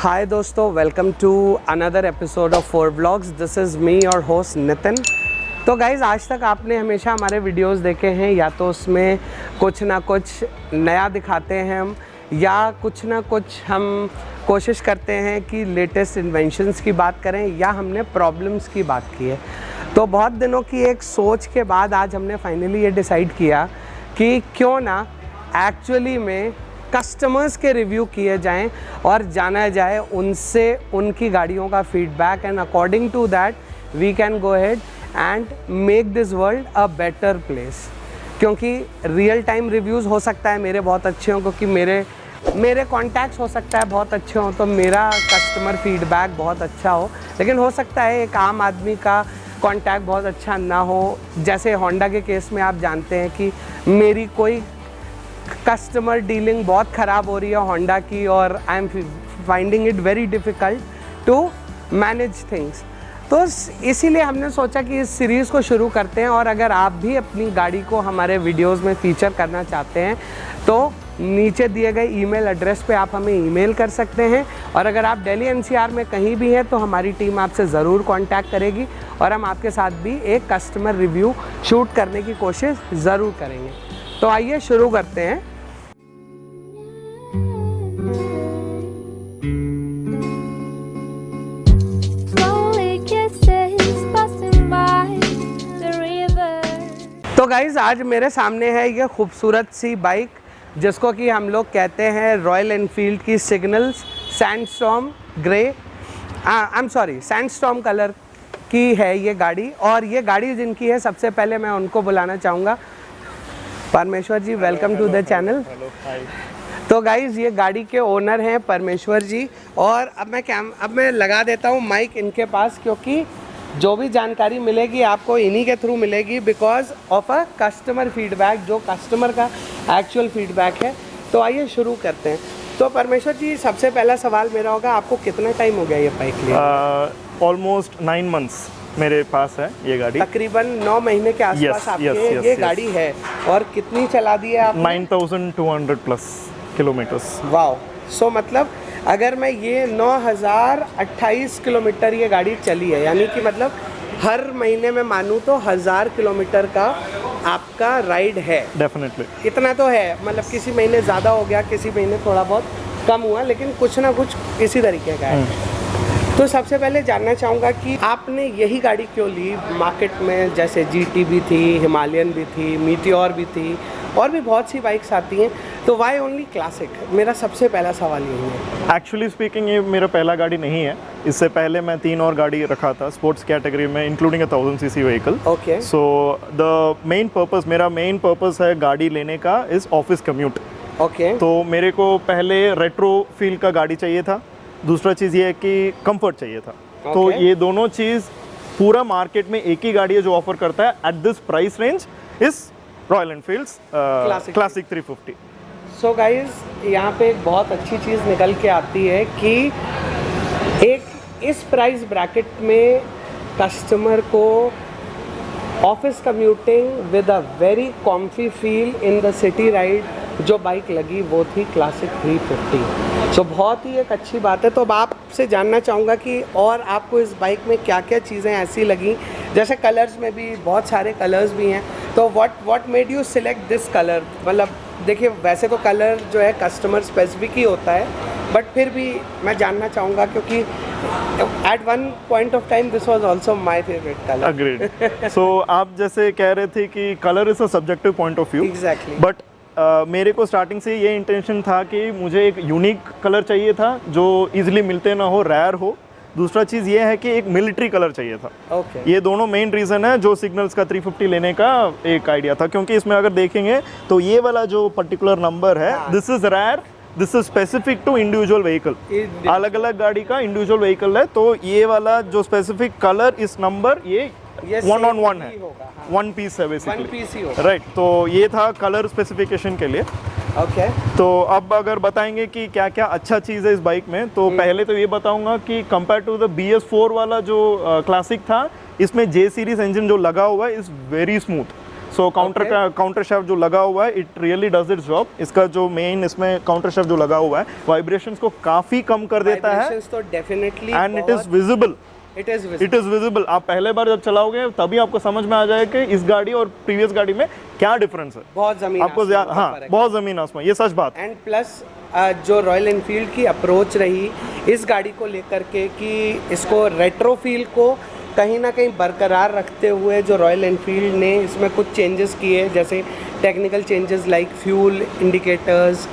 हाय दोस्तों, welcome to another episode of four vlogs. This is me और host Nitin. तो guys, आज तक आपने हमेशा हमारे वीडियोस देखे हैं, या तो उसमें कुछ ना कुछ नया दिखाते हैं हम, या कुछ ना कुछ हम कोशिश करते हैं कि लेटेस्ट इन्वेंशंस की बात करें, या हमने प्रॉब्लम्स की बात की है। तो बहुत दिनों की एक सोच के बाद आज हमने फाइनली ये डिसाइड किया कि क्यों ना एक्चुअली में कस्टमर्स के रिव्यू किए जाएं और जाना जाए उनसे उनकी गाड़ियों का feedback, and according to that we can go ahead and make this world a better place. क्योंकि रियल टाइम रिव्यूज़ हो सकता है मेरे बहुत अच्छे हों, क्योंकि मेरे कॉन्टैक्ट्स हो सकता है बहुत अच्छे हों, तो मेरा कस्टमर फीडबैक बहुत अच्छा हो। लेकिन हो सकता है एक आम आदमी का कॉन्टैक्ट बहुत अच्छा ना हो। जैसे होंडा के केस में आप जानते हैं कि मेरी कोई कस्टमर डीलिंग बहुत ख़राब हो रही है होंडा की, और I am finding it very difficult to manage things. तो इसीलिए हमने सोचा कि इस सीरीज़ को शुरू करते हैं। और अगर आप भी अपनी गाड़ी को हमारे वीडियोस में फ़ीचर करना चाहते हैं तो नीचे दिए गए ईमेल एड्रेस पे आप हमें ईमेल कर सकते हैं। और अगर आप दिल्ली एनसीआर में कहीं भी हैं तो हमारी टीम आपसे ज़रूर कांटेक्ट करेगी, और हम आपके साथ भी एक कस्टमर रिव्यू शूट करने की कोशिश ज़रूर करेंगे। तो आइए शुरू करते हैं। तो गाइज़, आज मेरे सामने है ये खूबसूरत सी बाइक, जिसको कि हम लोग कहते हैं रॉयल एनफील्ड की signals sandstorm grey, sandstorm colour की है ये गाड़ी। और ये गाड़ी जिनकी है, सबसे पहले मैं उनको बुलाना चाहूँगा। परमेश्वर जी, वेलकम टू द चैनल। तो गाइज़, ये गाड़ी के ओनर हैं परमेश्वर जी। और अब मैं लगा देता हूँ माइक इनके पास, क्योंकि जो भी जानकारी मिलेगी आपको इन्हीं के थ्रू मिलेगी, because of a customer feedback, जो कस्टमर का एक्चुअल फीडबैक है। तो आइए शुरू करते हैं। तो परमेश्वर जी, सबसे पहला सवाल मेरा होगा, आपको कितना टाइम हो गया ये बाइक लिए? ऑलमोस्ट 9 मंथ्स मेरे पास है ये गाड़ी। तकरीबन 9 महीने के आसपास आपके ये गाड़ी है। और कितनी चला दी है आप? 9200 प्लस किलोमीटर्स। वाओ। सो मतलब अगर मैं ये 9028 किलोमीटर ये गाड़ी चली है, यानी कि मतलब हर महीने में मानूँ तो 1000 किलोमीटर का आपका राइड है। डेफिनेटली इतना तो है, मतलब किसी महीने ज़्यादा हो गया, किसी महीने थोड़ा बहुत कम हुआ, लेकिन कुछ ना कुछ इसी तरीके का है। तो सबसे पहले जानना चाहूँगा कि आपने यही गाड़ी क्यों ली? मार्केट में जैसे GT भी थी, हिमालयन भी थी, मीटियोर भी थी, और भी बहुत सी बाइक्स आती हैं, तो वाई ओनली क्लासिक? मेरा सबसे पहला सवाल यही है। एक्चुअली स्पीकिंग ये मेरा पहला गाड़ी नहीं है। इससे पहले मैं 3 और गाड़ी रखा था स्पोर्ट्स कैटेगरी में, इंक्लूडिंग 1000 cc व्हीकल। ओके। सो मेरा मेन पर्पस है गाड़ी लेने का इज़ ऑफिस कम्यूट। ओके। तो मेरे को पहले रेट्रो फील का गाड़ी चाहिए था। दूसरा चीज़ ये है कि कंफर्ट चाहिए था। तो ये दोनों चीज़ पूरा मार्केट में एक ही गाड़ी है जो ऑफर करता है एट दिस प्राइस रेंज, इस royal Enfields classic 350। So guys, यहाँ पे एक बहुत अच्छी चीज़ निकल के आती है कि एक इस प्राइस ब्रैकेट में कस्टमर को office commuting with a very comfy feel in the city ride जो बाइक लगी, वो थी क्लासिक 350। सो बहुत ही एक अच्छी बात है। तो अब आपसे जानना चाहूँगा कि और आपको इस बाइक में क्या क्या चीज़ें ऐसी लगी? जैसे कलर्स में भी बहुत सारे कलर्स भी हैं, तो what made you select this colour? मतलब देखिए, वैसे तो कलर जो है कस्टमर स्पेसिफिक ही होता है, बट फिर भी मैं जानना चाहूँगा, क्योंकि at one point of time this was also my favourite colour. Agreed. So आप जैसे कह रहे थे कि colour is a subjective point of view. Exactly. But मेरे को स्टार्टिंग से ये इंटेंशन था कि मुझे एक यूनिक कलर चाहिए था जो इजीली मिलते ना हो, रेयर हो। दूसरा चीज़ ये है कि एक मिलिट्री कलर चाहिए था। ओके। ये दोनों मेन रीज़न है जो सिग्नल्स का 350 लेने का एक आइडिया था। क्योंकि इसमें अगर देखेंगे तो ये वाला जो पर्टिकुलर नंबर है, this is rare, this is specific to individual vehicle. अलग अलग गाड़ी का इंडिविजुअल व्हीकल है, तो ये वाला जो स्पेसिफिक कलर, इस नंबर, ये 1-on-1 है, 1 पीस है बेसिकली, राइट। तो ये था कलर स्पेसिफिकेशन के लिए। ओके। तो अब अगर बताएंगे कि क्या क्या अच्छा चीज़ है इस बाइक में, तो पहले तो ये बताऊंगा कि कंपेयर टू द BS4 वाला जो क्लासिक था, इसमें J सीरीज इंजन जो लगा हुआ है is very smooth. So counter shaft जो लगा हुआ है it really does it's job. इसका जो मेन इसमें काउंटर शाफ्ट जो लगा हुआ है वाइब्रेशंस को काफी कम कर देता है Vibrations तो definitely and it is visible. It is it is visible. आप पहले बार जब चलाओगे तभी आपको समझ में आ जाएगा कि इस गाड़ी और प्रीवियस गाड़ी में क्या डिफरेंस है। बहुत जमीन आपको हाँ बहुत जमीन आसमान, ये सच बात। एंड प्लस जो रॉयल एनफील्ड की अप्रोच रही इस गाड़ी को लेकर के कि इसको रेट्रो फील को कहीं ना कहीं बरकरार रखते हुए जो रॉयल एनफील्ड ने इसमें कुछ चेंजेस किए, जैसे technical changes like fuel indicators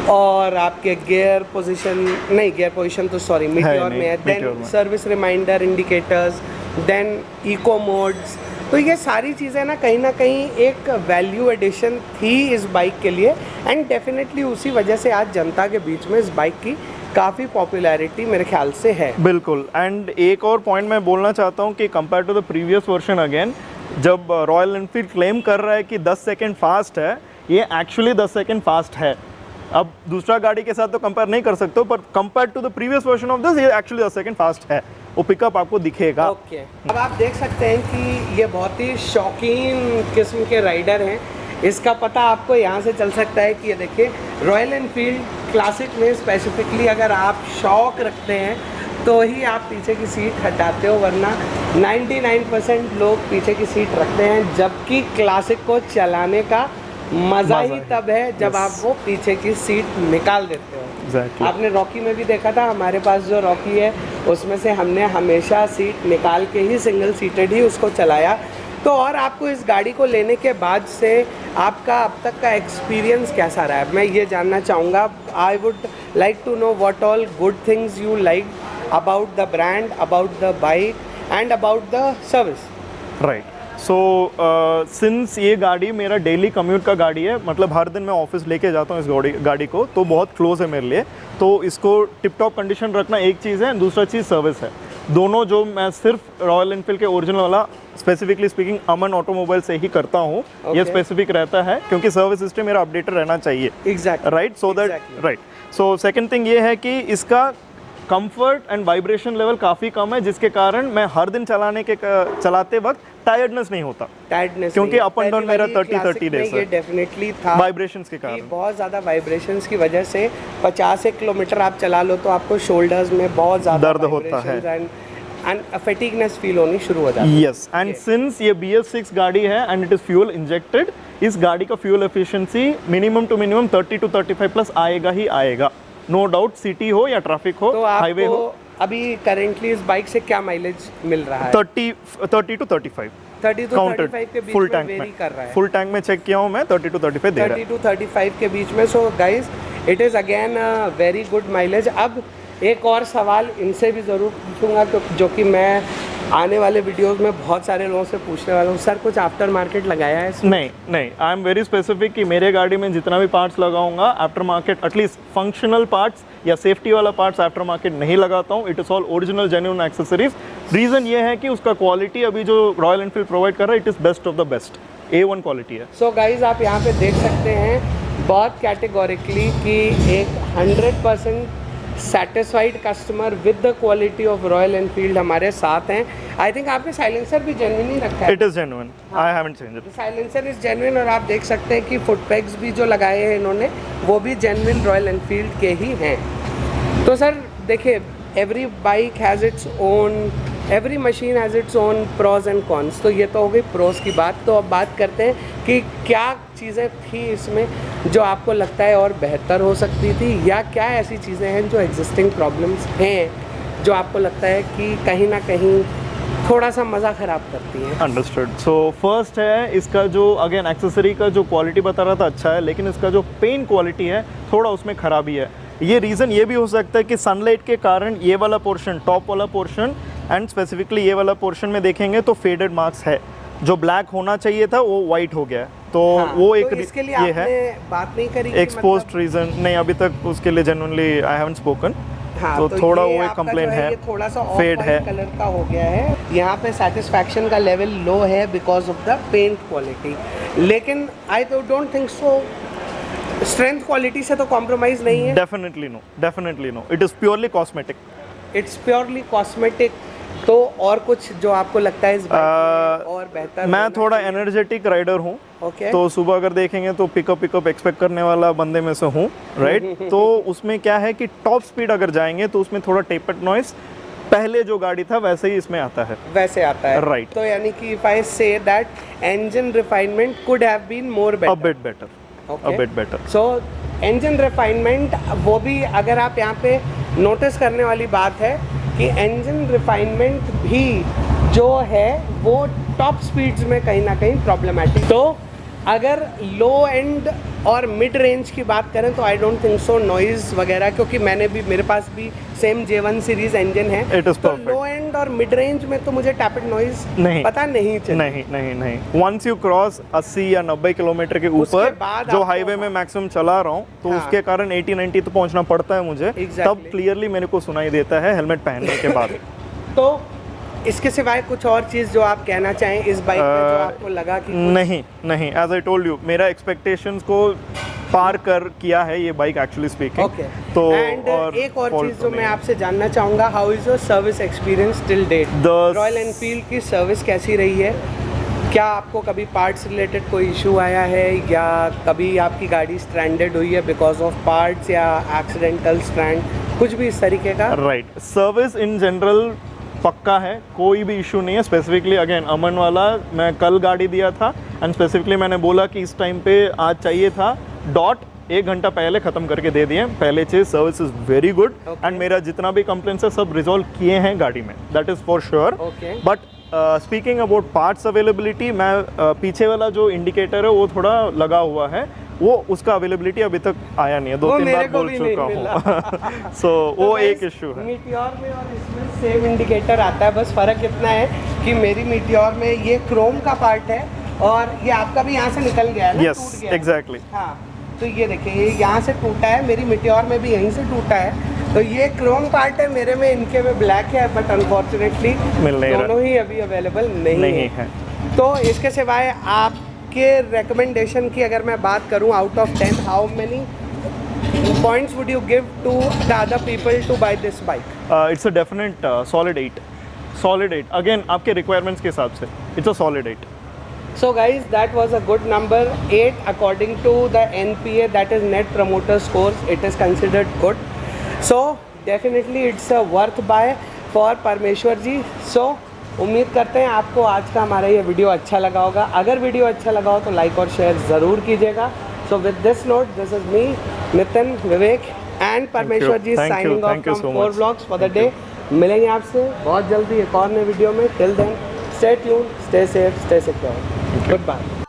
और आपके गियर पोजीशन तो सॉरी मीटियोर में है, then service reminder indicators, then eco modes. तो ये सारी चीज़ें ना कहीं एक वैल्यू एडिशन थी इस बाइक के लिए एंड डेफिनेटली उसी वजह से आज जनता के बीच में इस बाइक की काफ़ी पॉपुलैरिटी मेरे ख्याल से है। बिल्कुल। एंड एक और पॉइंट मैं बोलना चाहता हूँ कि compare to the previous version again, जब रॉयल एनफील्ड क्लेम कर रहा है कि 10 सेकेंड फास्ट है, ये एक्चुअली 10 सेकेंड फास्ट है। अब दूसरा गाड़ी के साथ तो कंपेयर नहीं कर सकते हो, पर compare to the previous version of this ये एक्चुअली 10 सेकेंड फास्ट है। वो पिकअप आपको दिखेगा। ओके अब आप देख सकते हैं कि ये बहुत ही शौकीन किस्म के राइडर हैं। इसका पता आपको यहाँ से चल सकता है कि ये देखिए रॉयल एनफील्ड क्लासिक में स्पेसिफिकली अगर आप शौक रखते हैं तो ही आप पीछे की सीट हटाते हो, वरना 99% लोग पीछे की सीट रखते हैं, जबकि क्लासिक को चलाने का मज़ा ही तब है जब आप वो पीछे की सीट निकाल देते हो। Exactly. आपने रॉकी में भी देखा था, हमारे पास जो रॉकी है उसमें से हमने हमेशा सीट निकाल के ही सिंगल सीटेड ही उसको चलाया। तो और आपको इस गाड़ी को लेने के बाद से आपका अब तक का एक्सपीरियंस कैसा रहा है, मैं ये जानना चाहूँगा। I would like to know what all good things you like about the brand, about the bike and about the service. Right. So since ये गाड़ी मेरा डेली कम्यूट का गाड़ी है, मतलब हर दिन मैं ऑफिस लेके जाता हूँ इस गाड़ी को, तो बहुत क्लोज है मेरे लिए। तो इसको टिप टॉप कंडीशन रखना एक चीज़ है, दूसरा चीज़ सर्विस है। दोनों जो मैं सिर्फ रॉयल एनफील्ड के ओरिजिनल वाला स्पेसिफिकली स्पीकिंग अमन ऑटोमोबाइल से ही करता हूँ। ये स्पेसिफिक रहता है क्योंकि सर्विस सिस्टम मेरा अपडेटेड रहना चाहिए। Exactly right. So that right. So second thing ये है कि इसका कंफर्ट एंड वाइब्रेशन लेवल काफ़ी कम है, जिसके कारण मैं हर दिन चलाते वक्त टायर्डनेस नहीं होता। टायर्डनेस क्योंकि अप एंड डाउन मेरा 30 डेज ये डेफिनेटली था वाइब्रेशंस के कारण। बहुत ज़्यादा वाइब्रेशंस की वजह से 50 किलोमीटर आप चला लो तो आपको शोल्डर्स में बहुत ज़्यादा दर्द होता है एंड फैटिगनेस फील होनी शुरू हो जाती है। यस। एंड सिंस ये BS6 गाड़ी है and it is fuel injected, इस गाड़ी का fuel efficiency minimum to minimum 30 to 35 plus आएगा ही आएगा, नो डाउट। सिटी हो या ट्रैफिक हो, तो हाईवे हो। अभी करेंटली इस बाइक से क्या माइलेज मिल रहा है? 30 to 35 30 to 35 के बीच फुल में टैंक वेरी कर रहा है। फुल टैंक में चेक किया हूँ मैं, 30 to 35 दे रहा है। 30 to 35 के बीच में। So guys it is again very good mileage. अब एक और सवाल इनसे भी ज़रूर पूछूंगा, तो जो कि मैं आने वाले वीडियोस में बहुत सारे लोगों से पूछने वाला हूँ। सर कुछ आफ्टर मार्केट लगाया है इसमें? नहीं, आई एम वेरी स्पेसिफिक कि मेरे गाड़ी में जितना भी पार्ट्स लगाऊंगा after market, at least functional parts या सेफ्टी वाला पार्ट्स आफ्टर मार्केट नहीं लगाता हूँ। It is all original genuine accessories. Reason ये है कि उसका क्वालिटी अभी जो रॉयल एनफील्ड प्रोवाइड कर रहा है it is best of the best, A1 quality है। सो गाइज आप यहाँ पे देख सकते हैं बहुत कैटेगोरिकली कि एक 100% satisfied customer with the quality of royal Enfield हमारे साथ हैं। आई थिंक आपने साइलेंसर भी जेन्युइन ही रखा है। It is genuine, I haven't changed it. Silencer is genuine और आप देख सकते हैं कि फुट पैक्स भी जो लगाए हैं इन्होंने वो भी जेन्युइन रॉयल एनफील्ड के ही हैं। तो सर देखिए every bike has its own, every machine has its own pros and cons. तो ये तो हो गई प्रोज की बात। तो अब बात करते हैं कि क्या चीज़ें थी इसमें जो आपको लगता है और बेहतर हो सकती थी, या क्या ऐसी चीज़ें हैं जो एग्जिस्टिंग प्रॉब्लम्स हैं जो आपको लगता है कि कहीं ना कहीं थोड़ा सा मज़ा ख़राब करती हैं? अंडरस्टूड। सो फर्स्ट है इसका जो अगेन एक्सेसरी का जो क्वालिटी बता रहा था अच्छा है, लेकिन इसका जो पेन क्वालिटी है थोड़ा उसमें ख़राबी है। ये रीज़न ये भी हो सकता है कि सनलाइट के कारण ये वाला पोर्शन, टॉप वाला पोर्शन एंड स्पेसिफिकली ये वाला पोर्शन में देखेंगे तो फेडेड मार्क्स है। जो ब्लैक होना चाहिए था वो वाइट हो गया। तो वो एक तो इसके लिए ये है बात नहीं करी एक्सपोज्ड रीज़न नहीं, अभी तक उसके लिए जेन्युइनली आई हैवंट स्पोकन। हाँ, तो थोड़ा वो एक आपका कंप्लेन जो है, ये थोड़ा सा फेड है, कलर का हो गया है। यहाँ पे सेटिस्फैक्शन का लेवल लो है because of the paint quality, लेकिन I don't think so strength quality से तो कॉम्प्रोमाइज नहीं है। Definitely no, it is purely cosmetic. It's purely cosmetic. तो और कुछ जो आपको लगता है इस बाइक में और बेहतर? मैं थोड़ा एनर्जेटिक राइडर हूँ, ओके। तो सुबह अगर देखेंगे तो पिकअप एक्सपेक्ट करने वाला बंदे में से हूँ, राइट। तो उसमें क्या है कि टॉप स्पीड अगर जाएंगे तो उसमें थोड़ा टेपर्ड नॉइस पहले जो गाड़ी था वैसे ही इसमें आता है, वैसे आता है, राइट। तो यानी कि if I say that engine refinement could have been more better, a bit better. So engine refinement, वो भी अगर आप यहाँ पे नोटिस करने वाली बात है कि इंजन रिफाइनमेंट भी जो है वो टॉप स्पीड्स में कहीं ना कहीं प्रॉब्लमेटिक। तो अगर लो एंड और मिड रेंज की बात करें तो आई डोंट थिंक सो नॉइज़ वगैरह, क्योंकि मेरे पास भी सेम J1 सीरीज इंजन है, It is तो perfect. लो एंड और मिड रेंज में तो मुझे टैपेड नॉइज़ नहीं, पता नहीं चली। नहीं। वंस यू क्रॉस 80 या 90 किलोमीटर के ऊपर बाद जो आपको- हाईवे में मैक्सिमम चला रहा हूँ, तो हाँ। उसके कारण 80-90 तो पहुंचना पड़ता है मुझे, Exactly. तब क्लियरली मेरे को सुनाई देता है हेलमेट पहनने के बाद। तो इसके सिवाय कुछ और चीज़ जो आप कहना चाहें इस बाइक में जो आपको लगा कि नहीं, एज आई टोल्ड यू, मेरा एक्सपेक्टेशंस को पार कर किया है ये बाइक, एक्चुअली स्पीकिंग। ओके। तो एंड एक और चीज़ जो मैं आपसे जानना चाहूँगा, how is your service experience till date? Royal Enfield की सर्विस कैसी रही है? क्या आपको कभी पार्ट्स रिलेटेड कोई इशू आया है, या कभी आपकी गाड़ी स्ट्रैंडेड हुई है बिकॉज ऑफ पार्ट्स या एक्सीडेंटल स्ट्रैंड, कुछ भी इस तरीके का? राइट, सर्विस इन जनरल पक्का है, कोई भी इशू नहीं है। स्पेसिफिकली अगेन अमन वाला मैं कल गाड़ी दिया था, एंड स्पेसिफिकली मैंने बोला कि इस टाइम पे आज चाहिए था, डॉट 1 घंटा पहले ख़त्म करके दे दिए। पहले चीज़ service is very good, and मेरा जितना भी कंप्लेंट्स है सब रिजॉल्व किए हैं गाड़ी में, that is for sure. But speaking about parts availability, मैं पीछे वाला जो इंडिकेटर है वो थोड़ा लगा हुआ है, वो उसका अवेलेबिलिटी अभी तक आया नहीं है, 2-3 बार बोल चुका हूँ। सो वो एक इशू है। मीटियोर में और इसमें सेम इंडिकेटर आता है, बस फ़र्क इतना है कि मेरी मीटियोर में ये क्रोम का पार्ट है और ये आपका भी यहाँ से निकल गया है ना, यस, एग्जैक्टली। हाँ, तो ये देखिए ये यहाँ से टूटा है, मेरी मीटियोर में भी यहीं से टूटा है, तो ये क्रोम पार्ट है मेरे में, इनके में ब्लैक है, बट अनफॉर्चुनेटली दोनों ही अभी अवेलेबल नहीं है। तो इसके सिवाय आपके रिकमेंडेशन की अगर मैं बात करूँ, out of 10 how many points would you give to the other people to buy this bike? It's a definite solid 8. Solid 8. Again, आपके requirements के हिसाब से, it's a solid 8. So guys, that was a good number 8 according to the NPA, that is Net Promoter Scores. It is considered good. So definitely it's a worth buy for परमेश्वर जी. So उम्मीद करते हैं आपको आज का हमारा ये video अच्छा लगा होगा. अगर वीडियो अच्छा लगा हो तो लाइक और शेयर ज़रूर कीजिएगा. So with this note, this is me, Nitin, Vivek and परमेश्वर जी signing off from 4 Vlogs for the day. मिलेंगे आपसे बहुत जल्दी एक और नए वीडियो में. Till then, stay tuned, stay safe, stay secure. Goodbye.